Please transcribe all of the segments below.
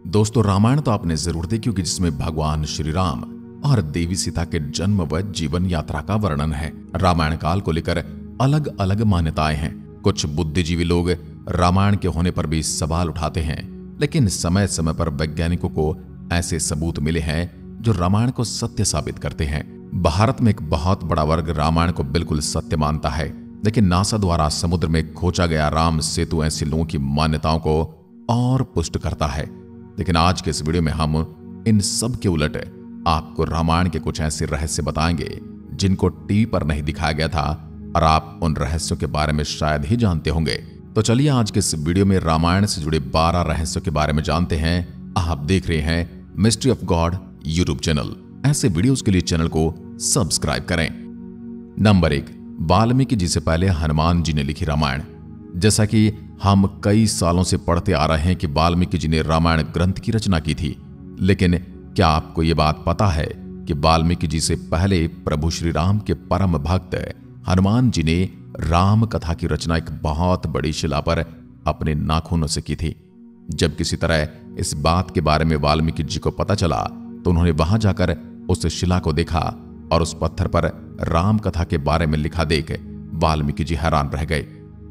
दोस्तों, रामायण तो आपने जरूर देखी होगी, जिसमें भगवान श्री राम और देवी सीता के जन्म व जीवन यात्रा का वर्णन है। रामायण काल को लेकर अलग अलग मान्यताएं हैं। कुछ बुद्धिजीवी लोग रामायण के होने पर भी सवाल उठाते हैं, लेकिन समय समय पर वैज्ञानिकों को ऐसे सबूत मिले हैं जो रामायण को सत्य साबित करते हैं। भारत में एक बहुत बड़ा वर्ग रामायण को बिल्कुल सत्य मानता है, लेकिन नासा द्वारा समुद्र में खोजा गया राम सेतु ऐसे लोगों की मान्यताओं को और पुष्ट करता है। लेकिन आज के इस वीडियो में हम इन सब के उलट आपको रामायण के कुछ ऐसे रहस्य बताएंगे जिनको टीवी पर नहीं दिखाया गया था, और आप उन रहस्यों के बारे में शायद ही जानते होंगे। तो चलिए आज के इस वीडियो में रामायण से जुड़े 12 रहस्यों के बारे में जानते हैं। आप देख रहे हैं mystery of God YouTube channel. ऐसे वीडियोस के लिए चैनल को सब्सक्राइब करें। नंबर 1, वाल्मीकि जी से पहले हनुमान जी ने लिखी रामायण। जैसा कि हम कई सालों से पढ़ते आ रहे हैं कि वाल्मीकि जी ने रामायण ग्रंथ की रचना की थी, लेकिन क्या आपको यह बात पता है कि वाल्मीकि जी से पहले प्रभु श्री राम के परम भक्त हनुमान जी ने राम कथा की रचना एक बहुत बड़ी शिला पर अपने नाखूनों से की थी। जब किसी तरह इस बात के बारे में वाल्मीकि जी को पता चला तो उन्होंने वहां जाकर उस शिला को देखा और उस पत्थर पर राम कथा के बारे में लिखा देख वाल्मीकि जी हैरान रह गए।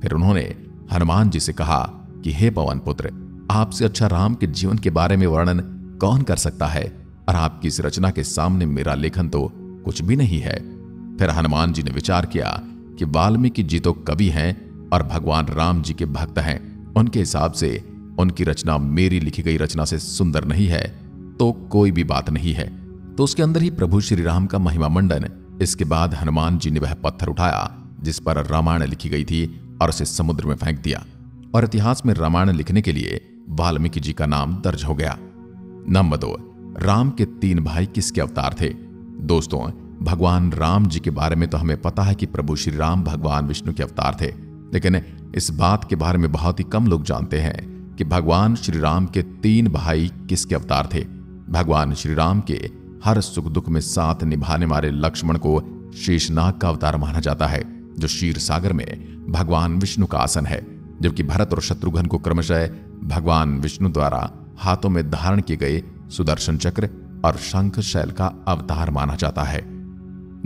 फिर उन्होंने हनुमान जी से कहा कि हे पवन पुत्र, आपसे अच्छा राम के जीवन के बारे में वर्णन कौन कर सकता है, और आपकी इस रचना के सामने मेरा लेखन तो कुछ भी नहीं है। फिर हनुमान जी ने विचार किया कि वाल्मीकि जी तो कवि हैं और भगवान राम जी के भक्त हैं, उनके हिसाब से उनकी रचना मेरी लिखी गई रचना से सुंदर नहीं है तो कोई भी बात नहीं है। तो उसके अंदर ही प्रभु श्री राम का महिमा मंडन। इसके बाद हनुमान जी ने वह पत्थर उठाया जिस पर रामायण लिखी गई थी और उसे समुद्र में फेंक दिया, और इतिहास में रामायण लिखने के लिए वाल्मीकि जी का नाम दर्ज हो गया। नंबर 2, राम के 3 भाई किसके अवतार थे। दोस्तों, भगवान राम जी के बारे में तो हमें पता है कि प्रभु श्री राम भगवान विष्णु के अवतार थे, लेकिन इस बात के बारे में बहुत ही कम लोग जानते हैं कि भगवान श्री राम के 3 भाई किसके अवतार थे। भगवान श्री राम के हर सुख दुख में साथ निभाने वाले लक्ष्मण को शेषनाग का अवतार माना जाता है, जो क्षीर सागर में भगवान विष्णु का आसन है, जबकि भरत और शत्रुघ्न को क्रमशः भगवान विष्णु द्वारा हाथों में धारण किए गए सुदर्शन चक्र और शंख शैल का अवतार माना जाता है।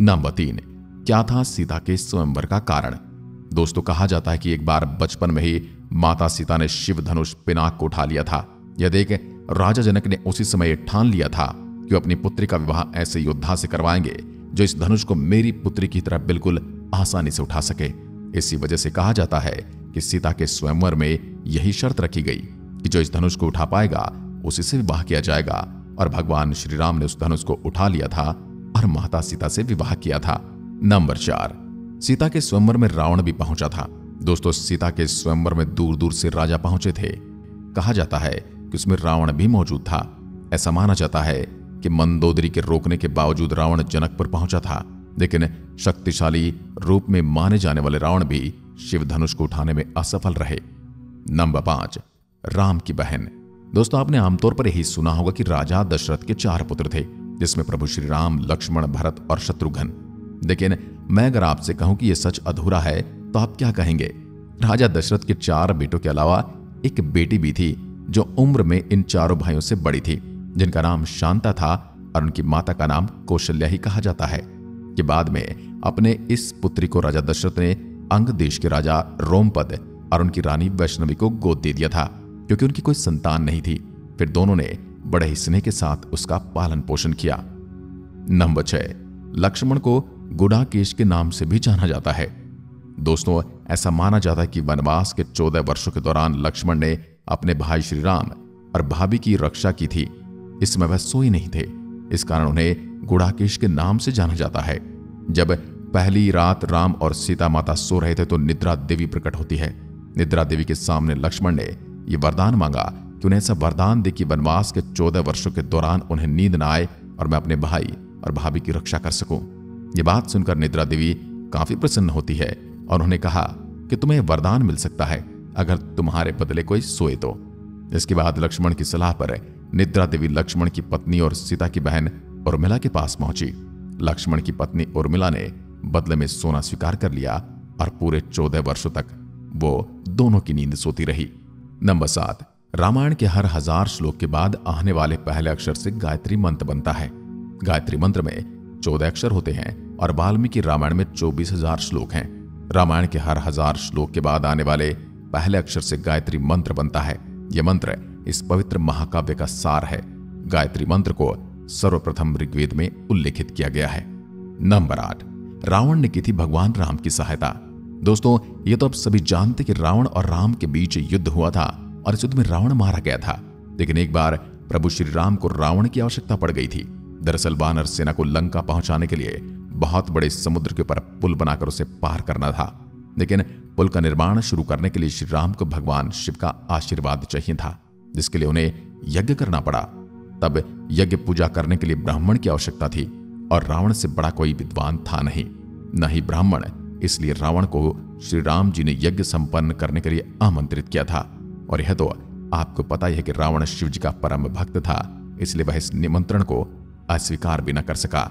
नंबर 3, क्या था सीता के स्वयंवर का कारण। दोस्तों, कहा जाता है कि एक बार बचपन में ही माता सीता ने शिव धनुष पिनाक को उठा लिया था। यह देख राजा जनक ने उसी समय ठान लिया था कि अपनी पुत्री का विवाह ऐसे योद्धा से करवाएंगे जो इस धनुष को मेरी पुत्री की तरह बिल्कुल आसानी से उठा सके। इसी वजह से कहा जाता है कि सीता के स्वयंवर में यही शर्त रखी गई कि जो इस धनुष को उठा पाएगा उसी से विवाह किया जाएगा, और भगवान श्री राम ने उस धनुष को उठा लिया था और माता सीता से विवाह किया था। नंबर 4, सीता के स्वयंवर में रावण भी पहुंचा था। दोस्तों, सीता के स्वयंवर में दूर दूर से राजा पहुंचे थे। कहा जाता है कि उसमें रावण भी मौजूद था। ऐसा माना जाता है कि मंदोदरी के रोकने के बावजूद रावण जनकपुर पहुंचा था, लेकिन शक्तिशाली रूप में माने जाने वाले रावण भी शिव धनुष को उठाने में असफल रहे। नंबर 5, राम की बहन। दोस्तों, आपने आमतौर पर यही सुना होगा कि राजा दशरथ के 4 पुत्र थे, जिसमें प्रभु श्री राम, लक्ष्मण, भरत और शत्रुघ्न। लेकिन मैं अगर आपसे कहूं कि यह सच अधूरा है तो आप क्या कहेंगे। राजा दशरथ के 4 बेटों के अलावा एक बेटी भी थी जो उम्र में इन 4 भाइयों से बड़ी थी, जिनका नाम शांता था और उनकी माता का नाम कौशल्या ही कहा जाता है। कि बाद में अपने इस पुत्री को राजा दशरथ ने अंग देश के राजा रोमपद और उनकी रानी वैष्णवी को गोद दे दिया था, क्योंकि उनकी कोई संतान नहीं थी। फिर दोनों ने बड़े ही स्नेह के साथ उसका पालन पोषण किया। नंबर 6, लक्ष्मण को गुडाकेश के नाम से भी जाना जाता है। दोस्तों, ऐसा माना जाता है कि वनवास के 14 वर्षों के दौरान लक्ष्मण ने अपने भाई श्री राम और भाभी की रक्षा की थी। इसमें वह सोए नहीं थे, इस कारण उन्हें गुडाकेश के नाम से जाना जाता है। जब पहली रात राम और सीता माता सो रहे थे तो निद्रा देवी प्रकट होती है। निद्रा देवी के सामने लक्ष्मण ने यह वरदान मांगा कि उन्हें ऐसा वरदान दे कि वनवास के 14 वर्षों के दौरान उन्हें नींद न आए और मैं अपने भाई और भाभी की रक्षा कर सकूं। यह बात सुनकर निद्रा देवी काफी प्रसन्न होती है और उन्होंने कहा कि तुम्हें वरदान मिल सकता है अगर तुम्हारे बदले कोई सोए तो। इसके बाद लक्ष्मण की सलाह पर निद्रा देवी लक्ष्मण की पत्नी और सीता की बहन उर्मिला के पास पहुंची। लक्ष्मण की पत्नी उर्मिला ने बदले में सोना स्वीकार कर लिया और पूरे 14 वर्षों तक वो दोनों की नींद सोती रही। नंबर 7, रामायण के हर 1000 श्लोक के बाद आने वाले पहले अक्षर से गायत्री मंत्र बनता है। गायत्री मंत्र में 14 अक्षर होते हैं और वाल्मीकि रामायण में 24,000 श्लोक हैं। रामायण के हर 1000 श्लोक के बाद आने वाले पहले अक्षर से गायत्री मंत्र बनता है। यह मंत्र इस पवित्र महाकाव्य का सार है। गायत्री मंत्र को सर्वप्रथम ऋग्वेद में उल्लेखित किया गया है। नंबर 8, रावण ने की थी भगवान राम की सहायता। दोस्तों, ये तो अब सभी जानते कि रावण और राम के बीच युद्ध हुआ था और इस युद्ध में रावण मारा गया था। लेकिन एक बार प्रभु श्री राम को रावण की आवश्यकता पड़ गई थी। दरअसल वानर सेना को लंका पहुंचाने के लिए बहुत बड़े समुद्र के ऊपर पुल बनाकर उसे पार करना था। लेकिन पुल का निर्माण शुरू करने के लिए श्री राम को भगवान शिव का आशीर्वाद चाहिए था, जिसके लिए उन्हें यज्ञ करना पड़ा। तब यज्ञ पूजा करने के लिए ब्राह्मण की आवश्यकता थी और रावण से बड़ा कोई विद्वान था नहीं, न ही ब्राह्मण। इसलिए रावण को श्री राम जी ने यज्ञ संपन्न करने के लिए आमंत्रित किया था। और यह तो आपको पता ही है कि रावण शिव जी का परम भक्त था, इसलिए वह इस निमंत्रण को अस्वीकार भी न कर सका।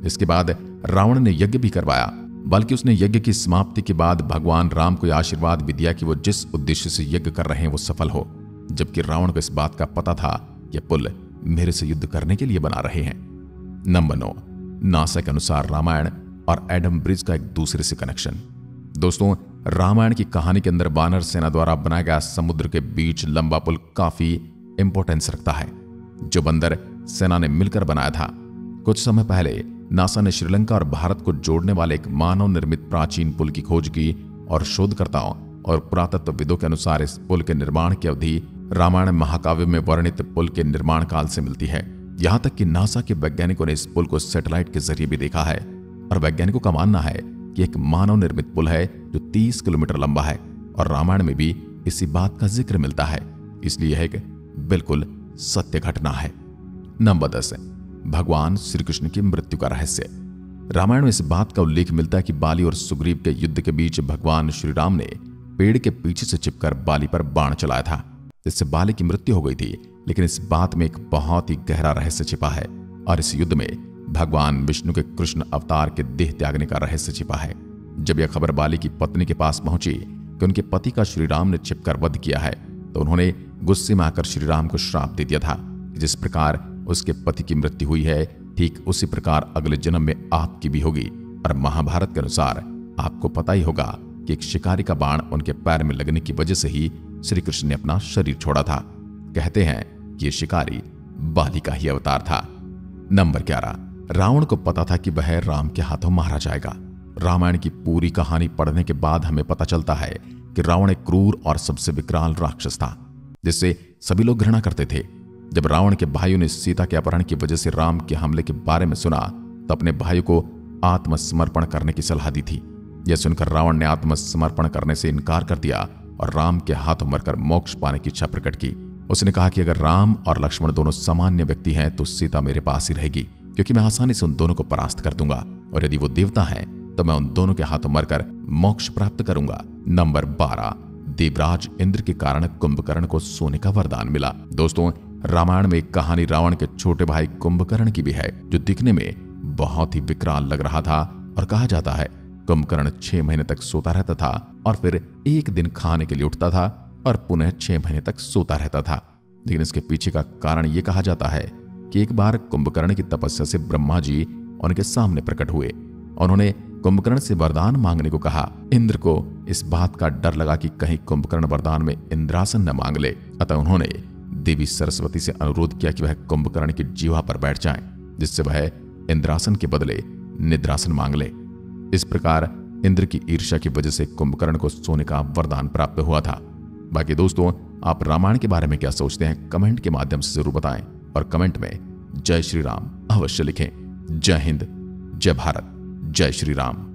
इसके बाद रावण ने यज्ञ भी करवाया, बल्कि उसने यज्ञ की समाप्ति के बाद भगवान राम को आशीर्वाद भी दिया कि वो जिस उद्देश्य से यज्ञ कर रहे हैं वो सफल हो। जबकि रावण को इस बात का पता था कि पुल मेरे से युद्ध करने के लिए बना रहे हैं। नंबर 9, नासा के अनुसार रामायण और एडम ब्रिज का एक दूसरे से कनेक्शन। दोस्तों, रामायण की कहानी के अंदर वानर सेना द्वारा बनाया गया समुद्र के बीच लंबा पुल काफी इंपॉर्टेंस रखता है, जो बंदर सेना ने मिलकर बनाया था। कुछ समय पहले नासा ने श्रीलंका और भारत को जोड़ने वाले एक मानव निर्मित प्राचीन पुल की खोज की और शोधकर्ताओं और पुरातत्वविदों के अनुसार इस पुल के निर्माण की अवधि रामायण महाकाव्य में वर्णित पुल के निर्माण काल से मिलती है। यहां तक कि नासा के वैज्ञानिकों ने इस पुल को सैटेलाइट के जरिए भी देखा है और वैज्ञानिकों का मानना है कि एक मानव निर्मित पुल है जो 30 किलोमीटर लंबा है और रामायण में भी इसी बात का जिक्र मिलता है। इसलिए यह एक बिल्कुल सत्य घटना है। नंबर 10, भगवान श्री कृष्ण की मृत्यु का रहस्य। रामायण में इस बात का उल्लेख मिलता है कि बाली और सुग्रीव के युद्ध के बीच भगवान श्री राम ने पेड़ के पीछे से छिपकर बाली पर बाण चलाया था, जिससे बाली की मृत्यु हो गई थी। लेकिन इस बात में एक बहुत ही गहरा रहस्य छिपा है और इस युद्ध में भगवान विष्णु के कृष्ण अवतार के देह त्यागने का रहस्य छिपा है। जब यह खबर बाली की पत्नी के पास पहुंची कि उनके पति का श्री राम ने छिपकर वध किया है, तो उन्होंने गुस्से में आकर श्री राम को श्राप दे दिया था कि जिस प्रकार उसके पति की मृत्यु हुई है, ठीक उसी प्रकार अगले जन्म में आपकी भी होगी। और महाभारत के अनुसार आपको पता ही होगा कि एक शिकारी का बाण उनके पैर में लगने की वजह से ही श्री कृष्ण ने अपना शरीर छोड़ा था। कहते हैं कि यह शिकारी बाली का ही अवतार था। नंबर 11, रावण को पता था कि वह राम के हाथों मारा जाएगा। रामायण की पूरी कहानी पढ़ने के बाद हमें पता चलता है कि रावण एक क्रूर और सबसे विकराल राक्षस था, जिससे सभी लोग घृणा करते थे। जब रावण के भाइयों ने सीता के अपहरण की वजह से राम के हमले के बारे में सुना, तो अपने भाइयों को आत्मसमर्पण करने की सलाह दी थी। यह सुनकर रावण ने आत्मसमर्पण करने से इनकार कर दिया और राम के हाथों मरकर मोक्ष पाने की इच्छा प्रकट की। उसने कहा कि अगर राम और लक्ष्मण दोनों सामान्य व्यक्ति हैं तो सीता मेरे पास ही रहेगी, क्योंकि मैं आसानी से उन दोनों को परास्त कर दूंगा, और यदि वो देवता हैं तो मैं उन दोनों के हाथों मरकर मोक्ष प्राप्त करूंगा। नंबर 12, देवराज इंद्र के कारण कुंभकर्ण को सोने का वरदान मिला। दोस्तों, रामायण में एक कहानी रावण के छोटे भाई कुंभकर्ण की भी है, जो दिखने में बहुत ही विकराल लग रहा था। और कहा जाता है कुंभकर्ण 6 महीने तक सोता रहता था और फिर एक दिन खाने के लिए उठता था और पुनः 6 महीने तक सोता रहता था। लेकिन इसके पीछे का कारण यह कहा जाता है कि एक बार कुंभकर्ण की तपस्या से ब्रह्मा जी उनके सामने प्रकट हुए। उन्होंने कुंभकर्ण से वरदान मांगने को कहा। इंद्र को इस बात का डर लगा कि कहीं कुंभकर्ण वरदान में इंद्रासन न मांग ले, अतः उन्होंने देवी सरस्वती से अनुरोध किया कि वह कुंभकर्ण की जीवा पर बैठ जाएं, जिससे वह इंद्रासन के बदले निद्रासन मांग ले। इस प्रकार इंद्र की ईर्ष्या की वजह से कुंभकर्ण को सोने का वरदान प्राप्त हुआ था। बाकी दोस्तों, आप रामायण के बारे में क्या सोचते हैं, कमेंट के माध्यम से जरूर बताएं और कमेंट में जय श्री राम अवश्य लिखें। जय हिंद, जय भारत, जय श्री राम।